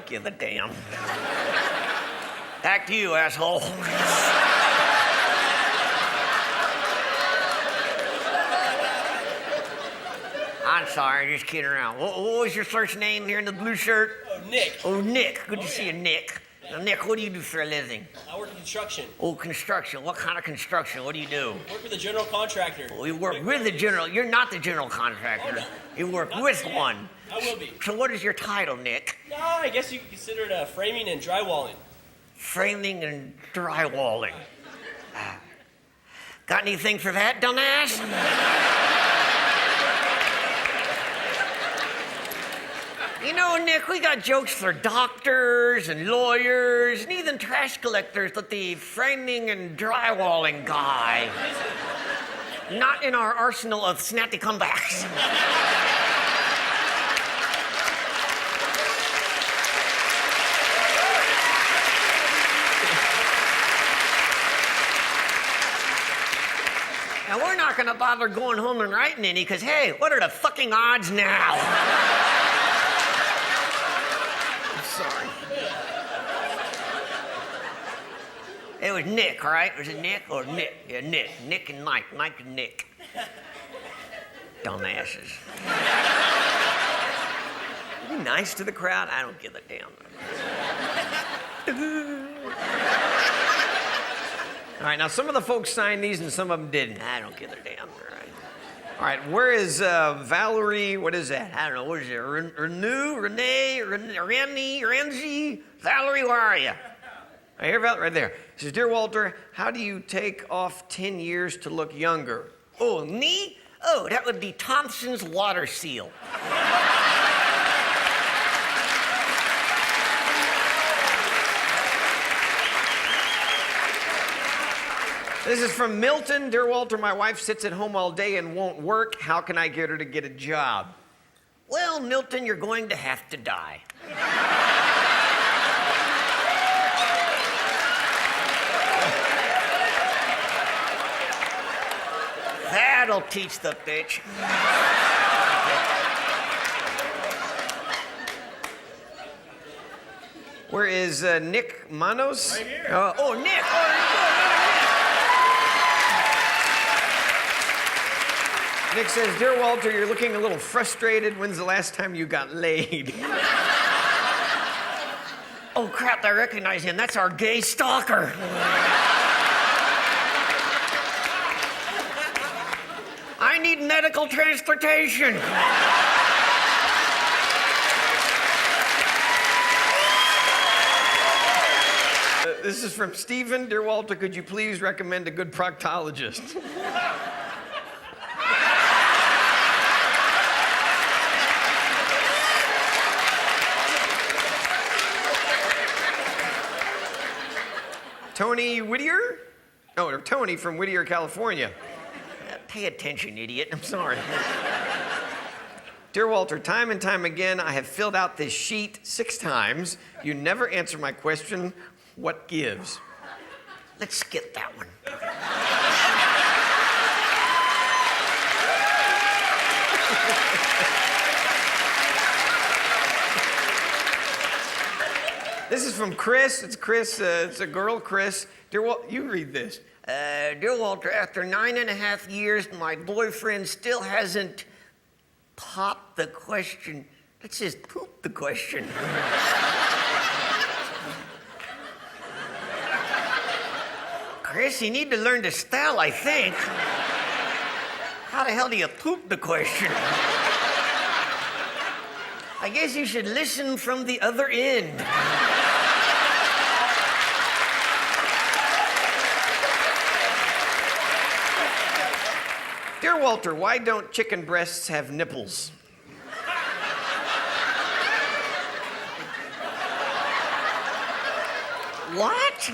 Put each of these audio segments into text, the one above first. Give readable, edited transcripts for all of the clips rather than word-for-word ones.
don't give a damn. Back to you, asshole. I'm sorry, just kidding around. What was your first name here in the blue shirt? Oh, Nick. Oh, Nick. Good to see you, Nick. Now, Nick, what do you do for a living? I work in construction. Oh, construction. What kind of construction? What do you do? Work with a general contractor. Oh, you work with the general. You're not the general contractor. Oh, no. You work Not with yet. one. I will be. So what is your title, Nick? No, I guess you could consider it framing and drywalling. Framing and drywalling. Got anything for that, dumbass? You know, Nick, we got jokes for doctors and lawyers and even trash collectors, but the framing and drywalling guy, not in our arsenal of snappy comebacks. Now, we're not gonna bother going home and writing any, because, hey, what are the fucking odds now? Sorry. It was Nick, all right? Was it Nick or Nick? Yeah, Nick. Nick and Mike. Mike and Nick. Dumbasses. Be nice to the crowd. I don't give a damn. All right, now some of the folks signed these and some of them didn't. I don't give a damn. All right, where is Valerie? What is that? I don't know. What is it? Renee, Renzi? Valerie, where are you? I hear Valerie right there. It says, Dear Walter, how do you take off 10 years to look younger? Oh, me? Oh, that would be Thompson's water seal. This is from Milton. Dear Walter, my wife sits at home all day and won't work. How can I get her to get a job? Well, Milton, you're going to have to die. That'll teach the bitch. Where is Nick Manos? Right here. Nick. Oh, Nick. Nick says, Dear Walter, you're looking a little frustrated. When's the last time you got laid? Oh, crap, I recognize him. That's our gay stalker. I need medical transportation. This is from Stephen. Dear Walter, could you please recommend a good proctologist? Tony Whittier? Oh, or Tony from Whittier, California. Pay attention, idiot. I'm sorry. Dear Walter, time and time again, I have filled out this sheet 6 times. You never answer my question, what gives? Let's skip that one. This is from Chris. It's Chris. It's a girl, Chris. Dear Walter, you read this. Dear Walter, after 9.5 years, my boyfriend still hasn't popped the question. Let's just poop the question. Chris, you need to learn to spell, I think. How the hell do you poop the question? I guess you should listen from the other end. Dear Walter, why don't chicken breasts have nipples? What?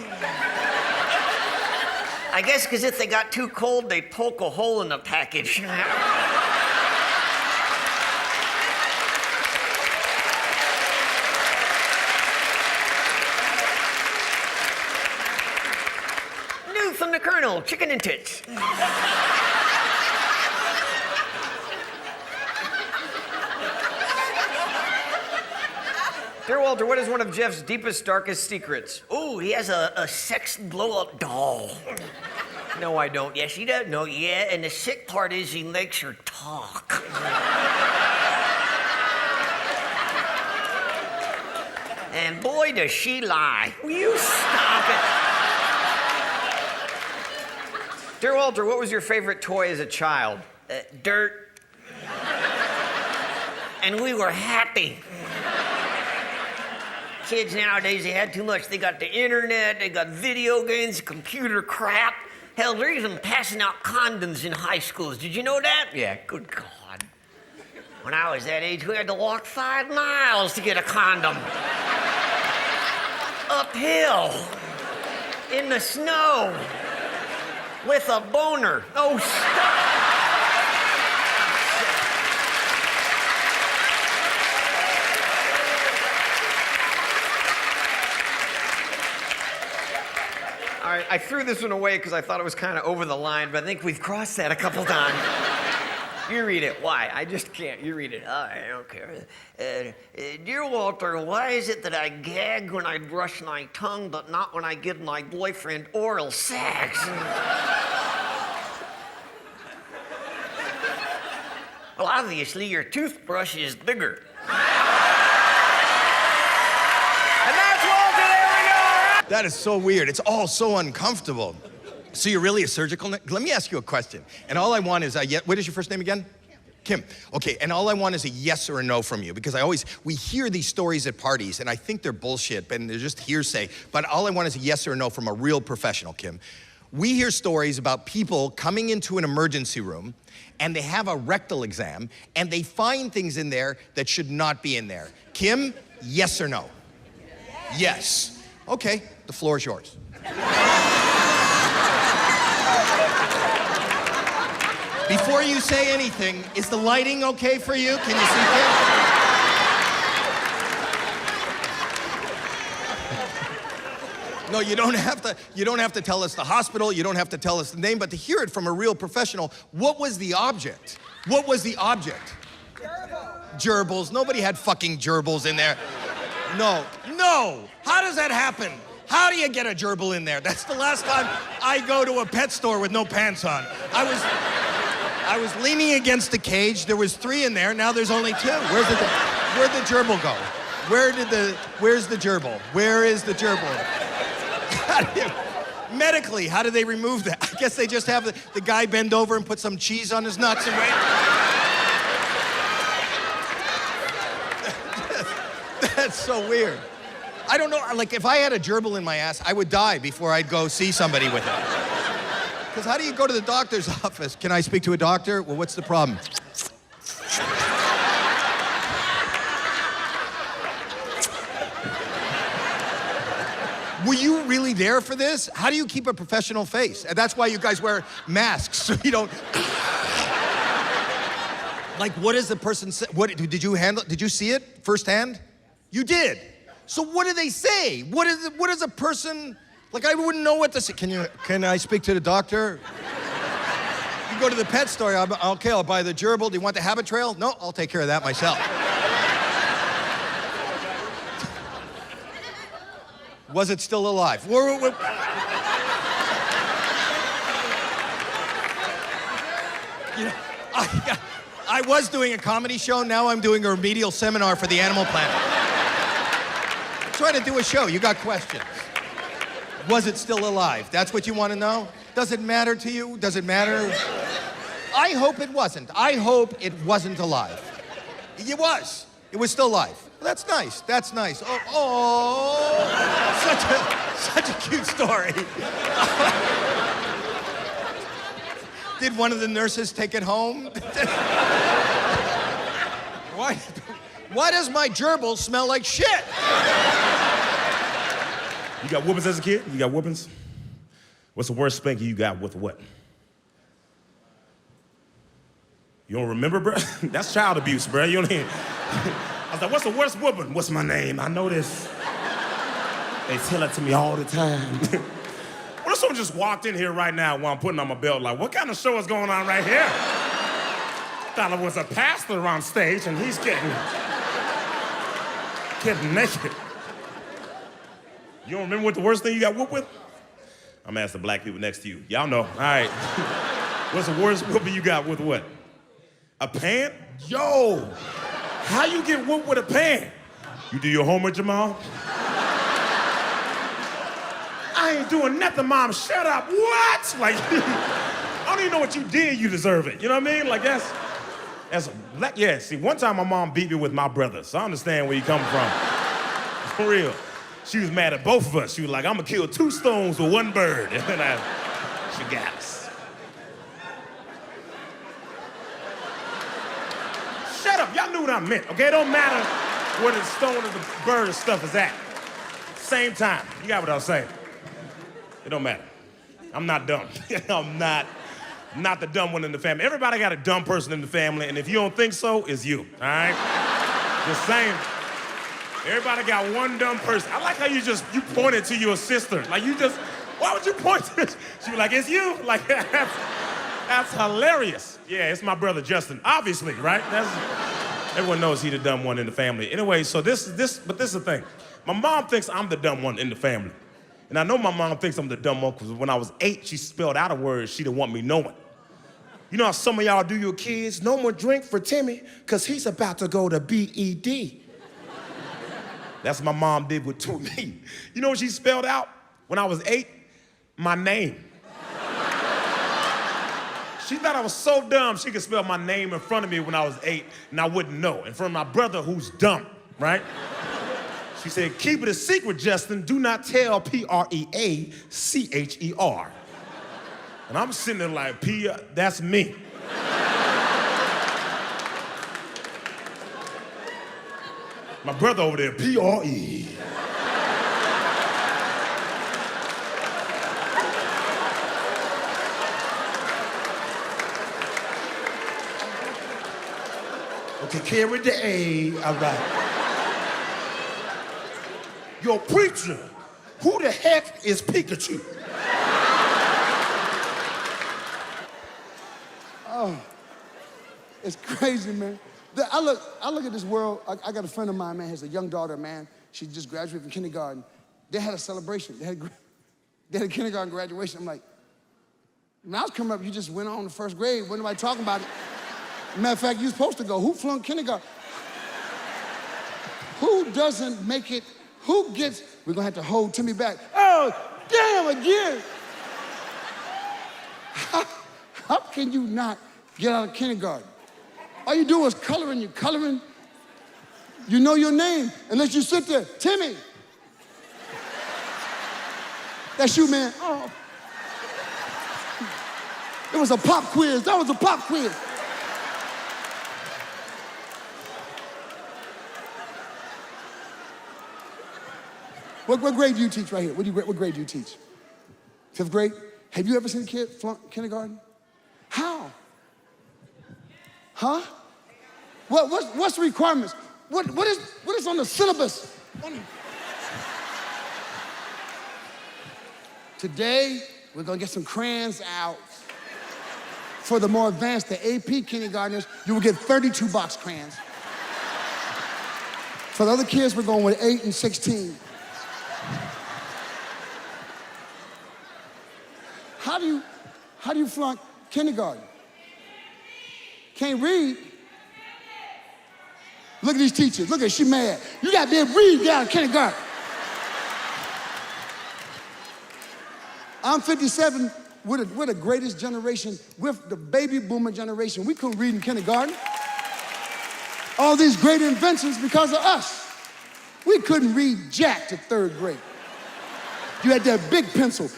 I guess because if they got too cold, they'd poke a hole in the package. New from the Colonel, chicken and tits. Dear Walter, what is one of Jeff's deepest, darkest secrets? Oh, he has a sex blow-up doll. No, I don't. Yes, he does. No, yeah, and the sick part is he makes her talk. And boy, does she lie. Will you stop it? Dear Walter, what was your favorite toy as a child? Dirt. And we were happy. Kids nowadays, they had too much. They got the internet, they got video games, computer crap. Hell, they're even passing out condoms in high schools. Did you know that? Yeah, good God. When I was that age, we had to walk 5 miles to get a condom. Uphill. In the snow. With a boner. Oh, stop. All right, I threw this one away because I thought it was kind of over the line, but I think we've crossed that a couple times. You read it. Why? I just can't. You read it. All right, I don't care. Dear Walter, why is it that I gag when I brush my tongue, but not when I give my boyfriend oral sex? Well, obviously, your toothbrush is bigger. That is so weird. It's all so uncomfortable. So you're really a surgical nurse? Let me ask you a question. And all I want is what is your first name again? Kim. Okay, and all I want is a yes or a no from you, because we hear these stories at parties and I think they're bullshit and they're just hearsay, but all I want is a yes or a no from a real professional, Kim. We hear stories about people coming into an emergency room and they have a rectal exam and they find things in there that should not be in there. Kim, yes or no? Yes. Okay, the floor is yours. Before you say anything, is the lighting okay for you? Can you see Kim? No, you don't have to tell us the hospital, you don't have to tell us the name, but to hear it from a real professional, what was the object? What was the object? Gerbils. Nobody had fucking gerbils in there. No. How does that happen? How do you get a gerbil in there? That's the last time I go to a pet store with no pants on. I was leaning against the cage. There was 3 in there. Now there's only 2. Where'd the gerbil go? Where's the gerbil? Where is the gerbil? Medically, how do they remove that? I guess they just have the guy bend over and put some cheese on his nuts and wait. That's so weird. I don't know, like if I had a gerbil in my ass, I would die before I'd go see somebody with it. Because how do you go to the doctor's office? Can I speak to a doctor? Well, what's the problem? Were you really there for this? How do you keep a professional face? And that's why you guys wear masks, so you don't... Like, what does the person say? Did you see it firsthand? You did. So what do they say? What is a person, like I wouldn't know what to say. Can I speak to the doctor? You go to the pet store, okay, I'll buy the gerbil. Do you want the habit trail? No, I'll take care of that myself. Was it still alive? You know, I was doing a comedy show, now I'm doing a remedial seminar for the Animal Planet. I'm trying to do a show, you got questions. Was it still alive? That's what you want to know? Does it matter to you? Does it matter? I hope it wasn't. I hope it wasn't alive. It was. It was still alive. Well, that's nice. That's nice. Such a cute story. Did one of the nurses take it home? Why does my gerbil smell like shit? You got whoopings as a kid? You got whoopings? What's the worst spanking you got with what? You don't remember, bro? That's child abuse, bro. You don't even... I was like, what's the worst whooping? What's my name? I know this. They tell it to me all the time. What if someone just walked in here right now while I'm putting on my belt? Like, what kind of show is going on right here? Thought it was a pastor on stage and he's getting... Get naked. You don't remember what the worst thing you got whooped with? I'm gonna ask the black people next to you. Y'all know. All right. What's the worst whooping you got with what? A pan? Yo, how you get whooped with a pan? You do your homework, Jamal? I ain't doing nothing, Mom. Shut up. What? Like, I don't even know what you did. You deserve it. You know what I mean? Like, that's black. Yeah, see, one time my mom beat me with my brother, so I understand where you come from. For real. She was mad at both of us. She was like, I'm gonna kill 2 stones with 1 bird. And then she got us. Shut up, y'all knew what I meant, okay? It don't matter where the stone or the bird stuff is at. Same time, you got what I was saying. It don't matter. I'm not dumb. I'm not the dumb one in the family. Everybody got a dumb person in the family, and if you don't think so, it's you, all right? Just saying. Everybody got one dumb person. I like how you pointed to your sister. Like why would you point to this? She was like, it's you? Like, that's hilarious. Yeah, it's my brother Justin, obviously, right? Everyone knows he's the dumb one in the family. Anyway, so this is the thing. My mom thinks I'm the dumb one in the family. And I know my mom thinks I'm the dumb one because when I was 8, she spelled out a word she didn't want me knowing. You know how some of y'all do your kids? No more drink for Timmy because he's about to go to BED. That's what my mom did with me. You know what she spelled out when I was 8? My name. She thought I was so dumb she could spell my name in front of me when I was 8 and I wouldn't know. In front of my brother who's dumb, right? She said, keep it a secret, Justin. Do not tell Preacher. And I'm sitting there like, that's me. My brother over there, Pre. Okay, carry the A, all right. Yo, preacher, who the heck is Pikachu? Oh, it's crazy, man. I look at this world. I got a friend of mine, man, has a young daughter, man. She just graduated from kindergarten. They had a celebration. They had a kindergarten graduation. I'm like, when I was coming up, you just went on to first grade. Wasn't nobody talking about it. Matter of fact, you supposed to go. Who flunked kindergarten? Who doesn't make it? Who gets? We're gonna have to hold Timmy back. Oh, damn, again. How can you not get out of kindergarten? All you do is coloring. You're coloring. You know your name, unless you sit there. Timmy. That's you, man. Oh. It was a pop quiz. That was a pop quiz. What grade do you teach right here? What grade do you teach? 5th grade? Have you ever seen a kid flunk kindergarten? How? Huh? What's the requirements? What is on the syllabus? Today, we're gonna get some crayons out. For the more advanced, the AP kindergartners, you will get 32 box crayons. For the other kids, we're going with 8 and 16. How do you flunk kindergarten? Can't read? Look at these teachers. Look at her, she mad. You got to be able to read, get out of kindergarten. I'm 57. We're the greatest generation with the baby boomer generation. We couldn't read in kindergarten. All these great inventions because of us. We couldn't read jack to 3rd grade. You had that big pencil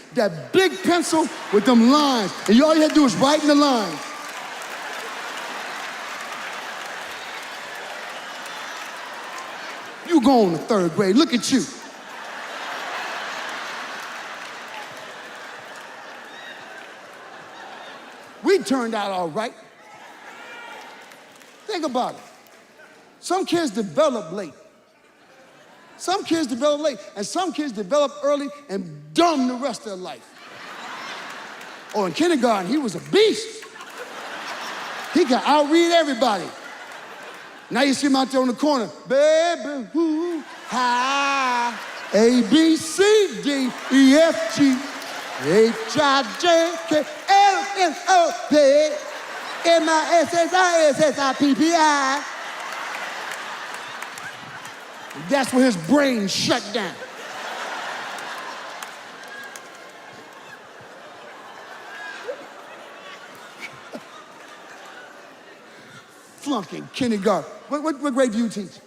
with them lines, and all you had to do was write in the lines. You going to 3rd grade, look at you. We turned out all right. Think about it. Some kids develop late. Some kids develop late, and some kids develop early and dumb the rest of their life. Oh, in kindergarten, he was a beast. He could outread everybody. Now you see him out there on the corner, baby, woo, High. A, B, C, D, E, F, G, H, I, J, K, L, M, O, P, M, I, S, S, I, S, S, I, P, P, I. That's where his brain shut down. Flunking kindergarten. What grade do you teach?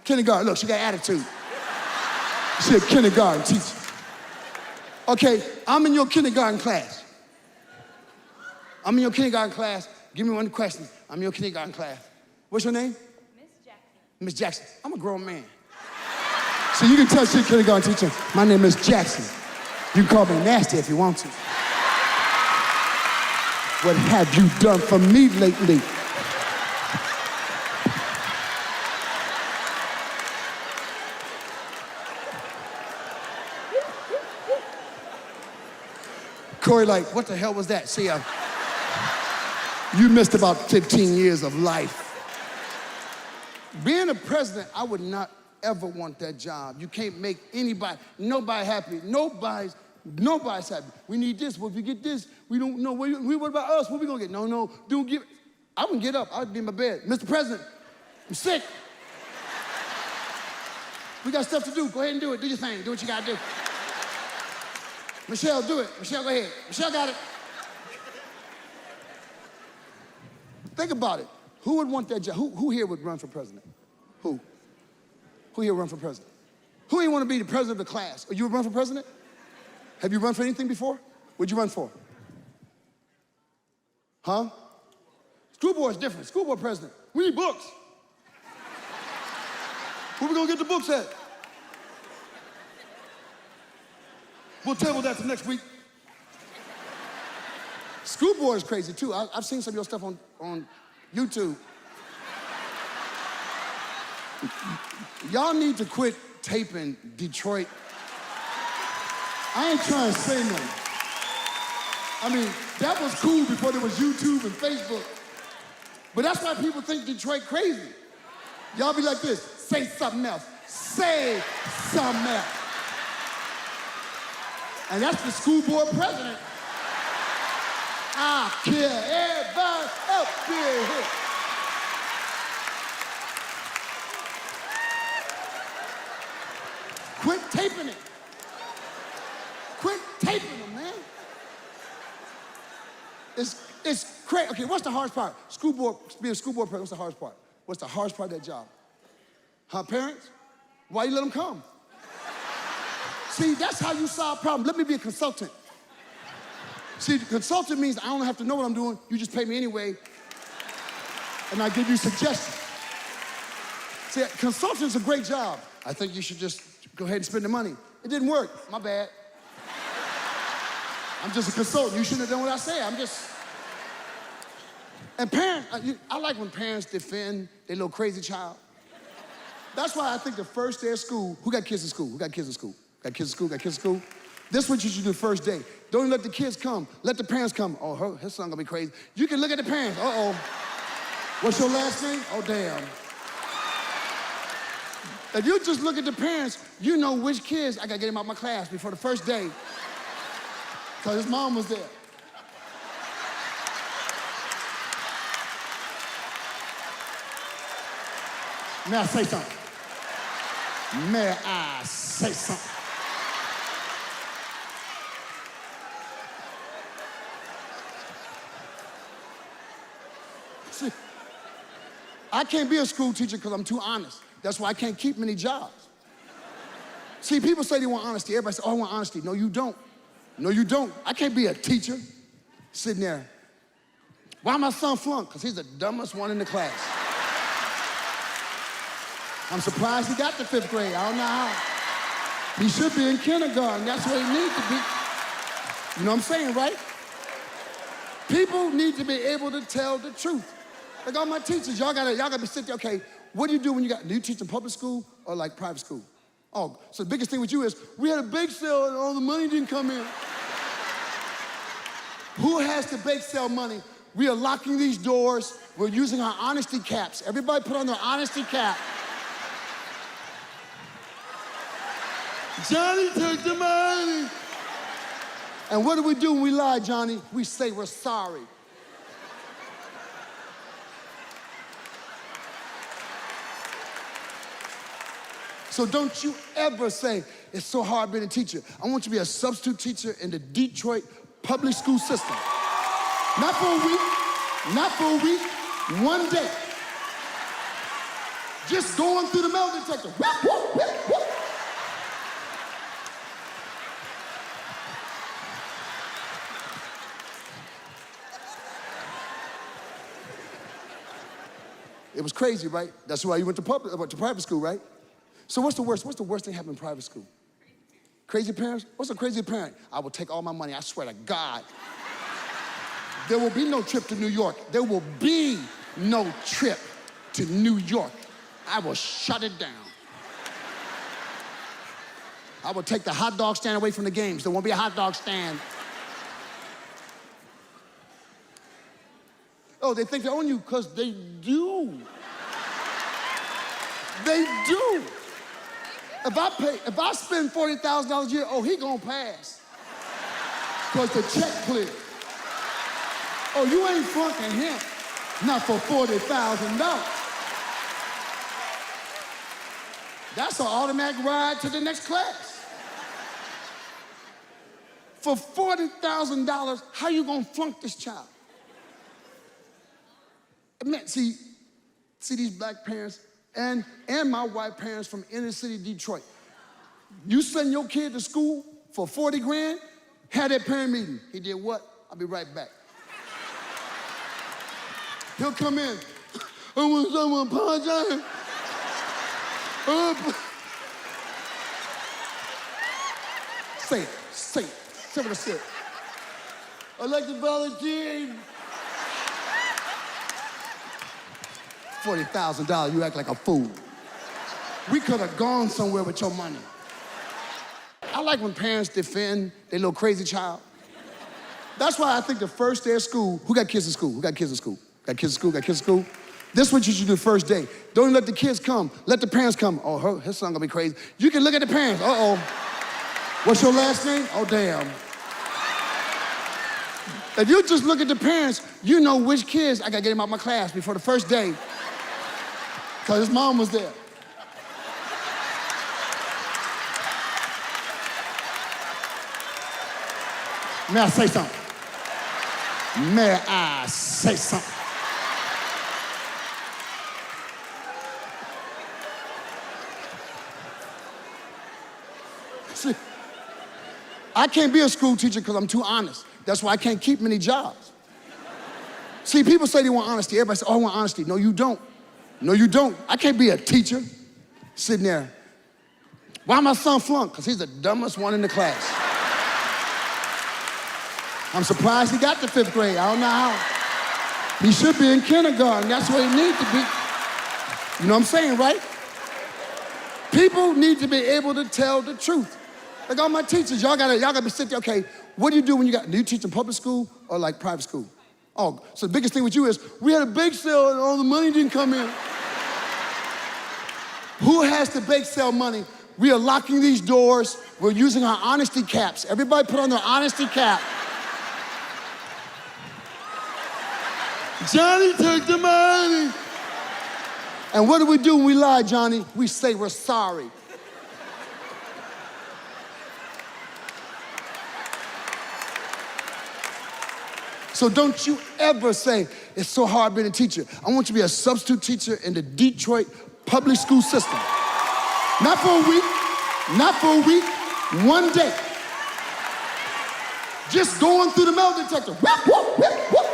Kindergarten. Look, she got attitude. She's a kindergarten teacher. Okay, I'm in your kindergarten class. Give me one question. I'm in your kindergarten class. What's your name? Miss Jackson. Miss Jackson. I'm a grown man. So you can tell she's a kindergarten teacher. My name is Jackson. You can call me nasty if you want to. What have you done for me lately? Corey, like, what the hell was that? See, you missed about 15 years of life. Being a president, I would not ever want that job. You can't make nobody happy. Nobody's happy. We need this. Well, if you get this, we don't know. What about us? What we gonna get? No, don't give. I wouldn't get up. I'd be in my bed. Mr. President, I'm sick. We got stuff to do. Go ahead and do it. Do your thing. Do what you gotta do. Michelle, do it. Michelle, go ahead. Michelle got it. Think about it. Who would want that job? Who here would run for president? Who? Who here would run for president? Who here want to be the president of the class? Or you would run for president? Have you run for anything before? What'd you run for? Huh? School board's different. School board president. We need books. Where we gonna get the books at? We'll table that for next week. School board is crazy too. I've seen some of your stuff on YouTube. Y'all need to quit taping Detroit. I ain't trying to say nothing. I mean, that was cool before there was YouTube and Facebook. But that's why people think Detroit crazy. Y'all be like this, say something else. Say something else. And that's the school board president. I kill everybody up here. Quit taping it. Quit taping them, man. It's crazy. Okay, what's the hardest part? Being a school board president, what's the hardest part? What's the hardest part of that job? Huh, parents? Why you let them come? See, that's how you solve problems. Let me be a consultant. See, consultant means I don't have to know what I'm doing. You just pay me anyway, and I give you suggestions. See, consultant's a great job. I think you should just go ahead and spend the money. It didn't work. My bad. I'm just a consultant. You shouldn't have done what I said. And parents, I like when parents defend their little crazy child. That's why I think the first day of school, who got kids in school? Who got kids in school? Got kids in school? Got kids in school? This is what you should do the first day. Don't even let the kids come. Let the parents come. Oh, his son gonna be crazy. You can look at the parents. Uh-oh. What's your last name? Oh, damn. If you just look at the parents, you know which kids I gotta get him out of my class before the first day. Because his mom was there. May I say something? May I say something? See, I can't be a school teacher because I'm too honest. That's why I can't keep many jobs. See, people say they want honesty. Everybody says, oh, I want honesty. No, you don't. No, you don't. I can't be a teacher sitting there. Why my son flunked? Because he's the dumbest one in the class. I'm surprised he got to 5th grade. I don't know how. He should be in kindergarten. That's where he needs to be. You know what I'm saying, right? People need to be able to tell the truth. Like all my teachers, y'all gotta be sitting there, okay, what do you do when do you teach in public school or like private school? Oh, so the biggest thing with you is, we had a bake sale and all the money didn't come in. Who has the bake sale money? We are locking these doors. We're using our honesty caps. Everybody put on their honesty cap. Johnny took the money. And what do we do when we lie, Johnny? We say we're sorry. So don't you ever say, it's so hard being a teacher. I want you to be a substitute teacher in the Detroit public school system. Not for a week, not for a week, one day. Just going through the metal detector. Whoop, whoop, whoop, whoop. It was crazy, right? That's why you went to private school, right? So what's the worst? What's the worst thing happened in private school? Crazy parents? What's a crazy parent? I will take all my money, I swear to God. There will be no trip to New York. There will be no trip to New York. I will shut it down. I will take the hot dog stand away from the games. There won't be a hot dog stand. Oh, they think they own you because they do. They do. If I spend $40,000 a year, oh, he gonna pass. Because the check clear. Oh, you ain't flunking him. Not for $40,000. That's an automatic ride to the next class. For $40,000, how you gonna flunk this child? Man, see these black parents and my white parents from inner city Detroit. You send your kid to school for 40 grand, had that parent meeting. He did what? I'll be right back. He'll come in. I want someone to apologize. Say it. Say what I said. I'd like to volunteer. $40,000, you act like a fool. We could have gone somewhere with your money. I like when parents defend their little crazy child. That's why I think the first day of school, who got kids in school? Who got kids in school? Got kids in school? Got kids in school? This is what you should do the first day. Don't even let the kids come. Let the parents come. Oh, his son gonna be crazy. You can look at the parents. Uh-oh. What's your last name? Oh, damn. If you just look at the parents, you know which kids I gotta get him out of my class before the first day. Because his mom was there. May I say something? May I say something? See, I can't be a school teacher because I'm too honest. That's why I can't keep many jobs. See, people say they want honesty. Everybody says, oh, I want honesty. No, you don't. No, you don't. I can't be a teacher sitting there. Why my son flunk? Because he's the dumbest one in the class. I'm surprised he got to 5th grade. I don't know how. He should be in kindergarten. That's where he needs to be. You know what I'm saying, right? People need to be able to tell the truth. Like all my teachers, y'all gotta be sitting there, okay, what do you do when do you teach in public school or like private school? Oh, so the biggest thing with you is, we had a bake sale and all the money didn't come in. Who has the bake sale money? We are locking these doors. We're using our honesty caps. Everybody put on their honesty cap. Johnny took the money. And what do we do when we lie, Johnny? We say we're sorry. So don't you ever say, it's so hard being a teacher. I want you to be a substitute teacher in the Detroit public school system. Not for a week, one day. Just going through the metal detector. Whoop, whoop, whoop, whoop.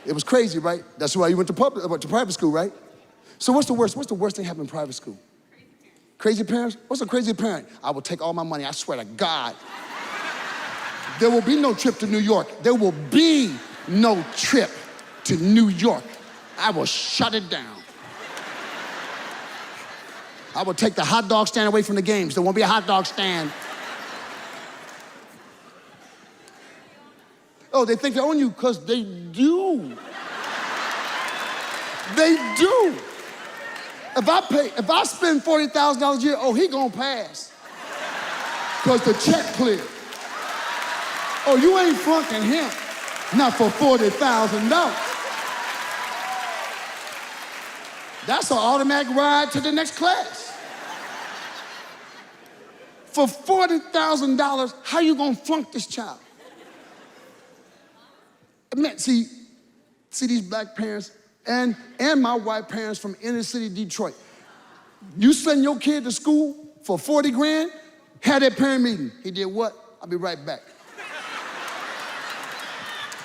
It was crazy, right? That's why you went to private school, right? So what's the worst? What's the worst thing happened in private school? Crazy parents? What's a crazy parent? I will take all my money, I swear to God. There will be no trip to New York. There will be no trip to New York. I will shut it down. I will take the hot dog stand away from the games. There won't be a hot dog stand. Oh, they think they own you because they do. They do. If I spend $40,000 a year, oh, he gonna pass. Because the check cleared. Oh, you ain't flunking him. Not for $40,000. That's an automatic ride to the next class. For $40,000, how you gonna flunk this child? Man, see these black parents and my white parents from inner city Detroit. You send your kid to school for 40 grand, had that parent meeting. He did what? I'll be right back.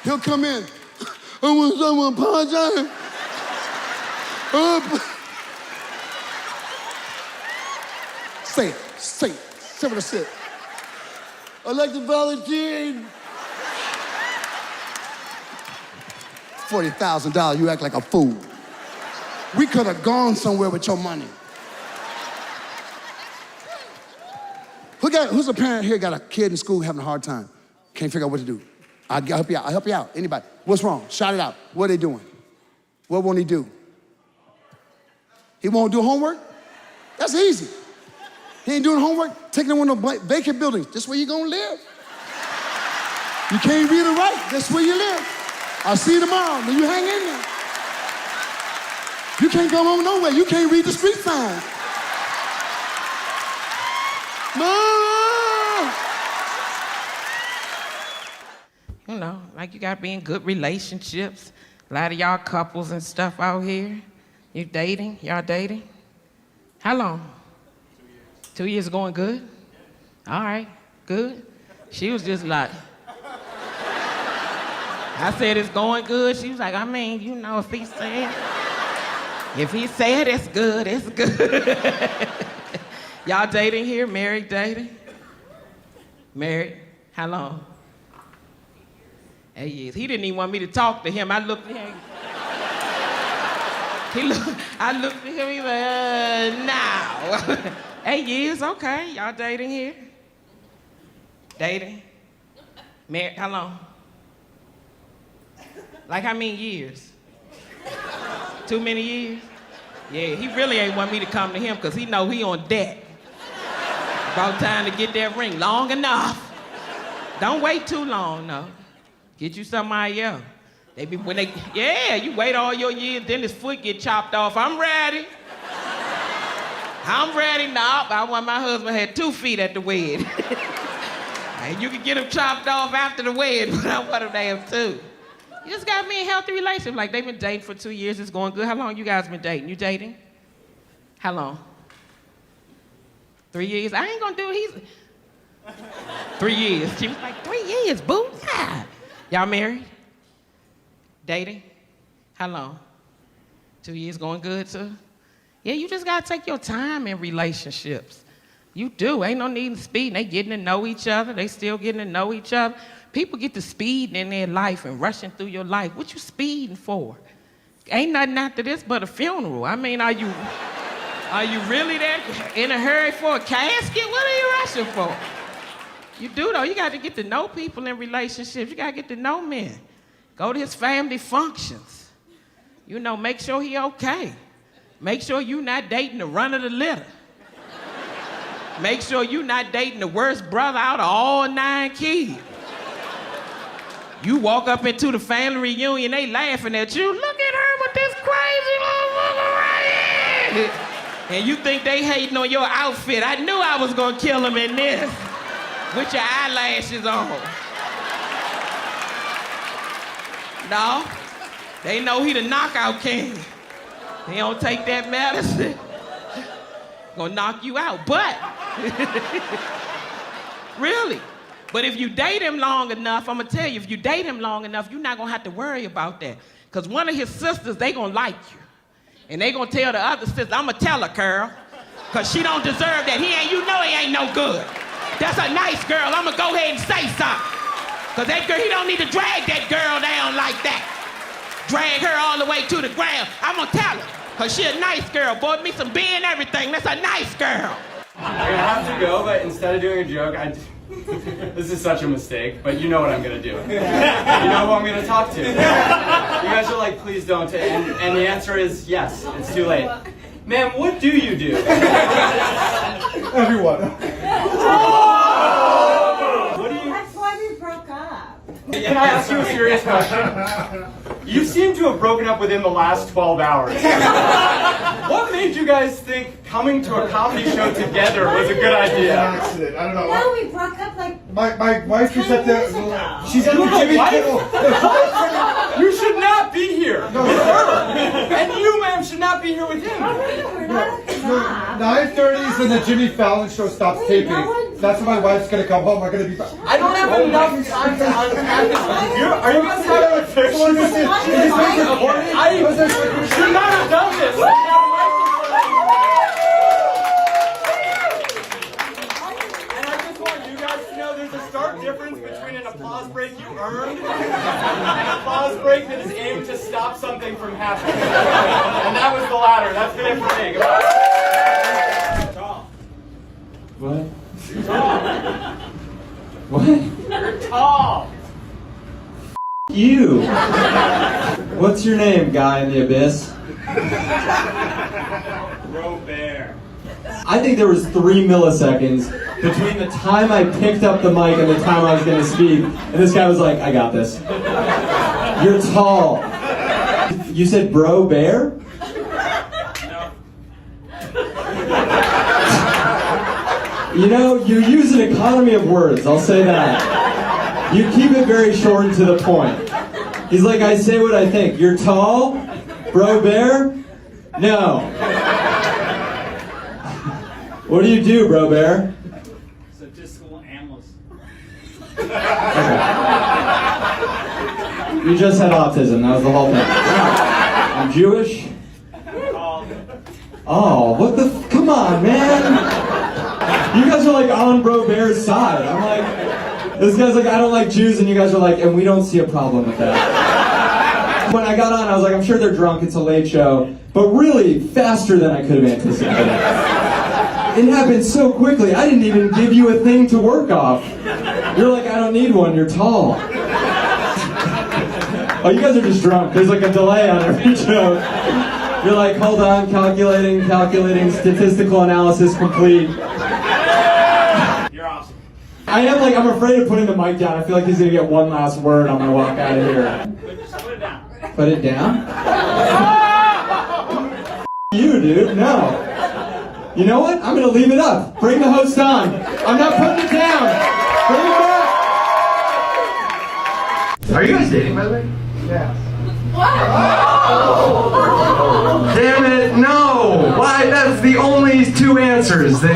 He'll come in. I want someone to apologize. Say it. Say what I said. I'd like to volunteer. $40,000, you act like a fool. We could have gone somewhere with your money. Who's a parent here got a kid in school having a hard time? Can't figure out what to do. I'll help you out. I'll help you out. Anybody? What's wrong? Shout it out. What are they doing? What won't he do? He won't do homework? That's easy. He ain't doing homework? Taking him to one of the vacant buildings. This where you gonna live. You can't read or write. That's where you live. I'll see you tomorrow. Then you hang in there. You can't go home nowhere. You can't read the street signs. Mom! You know, like you gotta be in good relationships. A lot of y'all couples and stuff out here. You dating? Y'all dating? How long? 2 years going good? All right, good. She was just like, I said it's going good. She was like, I mean, you know, if he said it's good, it's good. Y'all dating here? Married, dating? Married? How long? 8 years. He didn't even want me to talk to him. I looked at him. I looked at him, he was like, now. 8 years, okay. Y'all dating here? Dating? Married? How long? Like how many years? Too many years? Yeah, he really ain't want me to come to him because he know he on deck. About time to get that ring. Long enough. Don't wait too long, no. Get you somebody else. You wait all your years, then his foot get chopped off. I'm ready. I'm ready now. I want my husband had 2 feet at the wedding. And you can get him chopped off after the wedding, but I want him to have 2. You just got me in a healthy relationship. Like, they've been dating for 2 years. It's going good. How long you guys been dating? You dating? How long? 3 years? I ain't gonna do it. 3 years. She was like, 3 years, boo. Yeah. Y'all married? Dating? How long? 2 years going good, too? Yeah, you just gotta take your time in relationships. You do. Ain't no need to speed. They getting to know each other. They still getting to know each other. People get to speeding in their life and rushing through your life. What you speeding for? Ain't nothing after this but a funeral. I mean, are you really that in a hurry for a casket? What are you rushing for? You do, though. You got to get to know people in relationships. You got to get to know men. Go to his family functions. You know, make sure he okay. Make sure you not dating the run of the litter. Make sure you not dating the worst brother out of all 9 kids. You walk up into the family reunion, they laughing at you. Look at her with this crazy motherfucker right here. And you think they hating on your outfit. I knew I was gonna kill him in this. With your eyelashes on. No, they know he the knockout king. He don't take that medicine. Gonna knock you out, but really. But if you date him long enough, I'm gonna tell you, if you date him long enough, you're not gonna have to worry about that. Because one of his sisters, they gonna like you. And they gonna tell the other sister, I'm gonna tell her, girl. Because she don't deserve that. You know he ain't no good. That's a nice girl, I'm gonna go ahead and say something. Because that girl, he don't need to drag that girl down like that. Drag her all the way to the ground. I'm gonna tell her. Because she a nice girl, bought me some beer and everything. That's a nice girl. I have to go, but instead of doing a joke, This is such a mistake, but you know what I'm gonna do. You know who I'm gonna talk to. You guys are like, please don't. And the answer is yes, it's too late. Ma'am, what do you do? Everyone. What do you... That's why we broke up. Can I ask you a serious question? You seem to have broken up within the last 12 hours. What made you guys think coming to a comedy show together was a good idea? Accident. I don't know. No, we broke up like My wife is at 10 years ago. the. She's at You the have a Jimmy wife? Kimmel. You should not be here with her. And you, ma'am, should not be here with him. We're not at the job. 9:30 is when the Jimmy Fallon show stops taping. That's when my wife's gonna come home. I'm gonna be back. I don't have enough time to unpack this. Are you guys having a fiction? I should not have done this. And I just want you guys to know there's a stark difference between an applause break you earned and an applause break that is aimed to stop something from happening. And that was the latter. That's been it for me. Goodbye. What? You're tall. What? You're tall. You. What's your name, guy in the abyss? Robert. I think there was 3 milliseconds between the time I picked up the mic and the time I was gonna speak, and this guy was like, "I got this." You're tall. You said bro bear? No. You know, you use an economy of words, I'll say that. You keep it very short and to the point. He's like, I say what I think. You're tall? Bro bear? No. What do you do, bro bear? Statistical analyst. Okay. You just had autism, that was the whole thing. I'm Jewish? Oh, what the come on, man! You guys are like on bro bear's side. I'm like, this guy's like, I don't like Jews, and you guys are like, and we don't see a problem with that. When I got on, I was like, I'm sure they're drunk, it's a late show, but really faster than I could have anticipated. It happened so quickly, I didn't even give you a thing to work off. You're like, I don't need one, you're tall. Oh, you guys are just drunk. There's like a delay on every joke. You're like, hold on, calculating, statistical analysis complete. You're awesome. I am like, I'm afraid of putting the mic down. I feel like he's gonna get one last word. I'm gonna walk out of here. Just put it down. Put it down? You, dude, no. You know what? I'm gonna leave it up. Bring the host on. I'm not putting it down. Bring it back. Are you guys dating, by the way? Yeah. Damn it, no! Why? That's the only 2 answers. Well,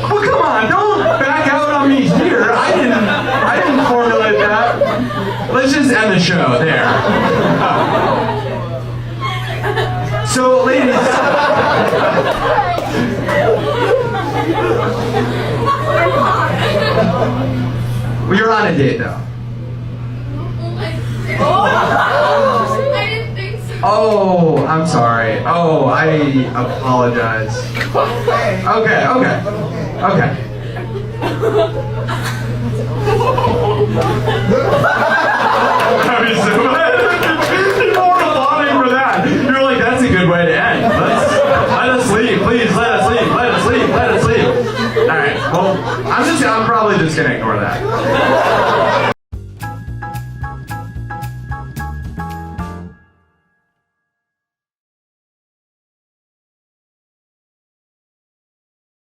come on, don't back out on me here. I didn't formulate that. Let's just end the show there. So, ladies. Well, you're on a date, though. I didn't think so. Oh, I'm sorry. Oh, I apologize. Okay.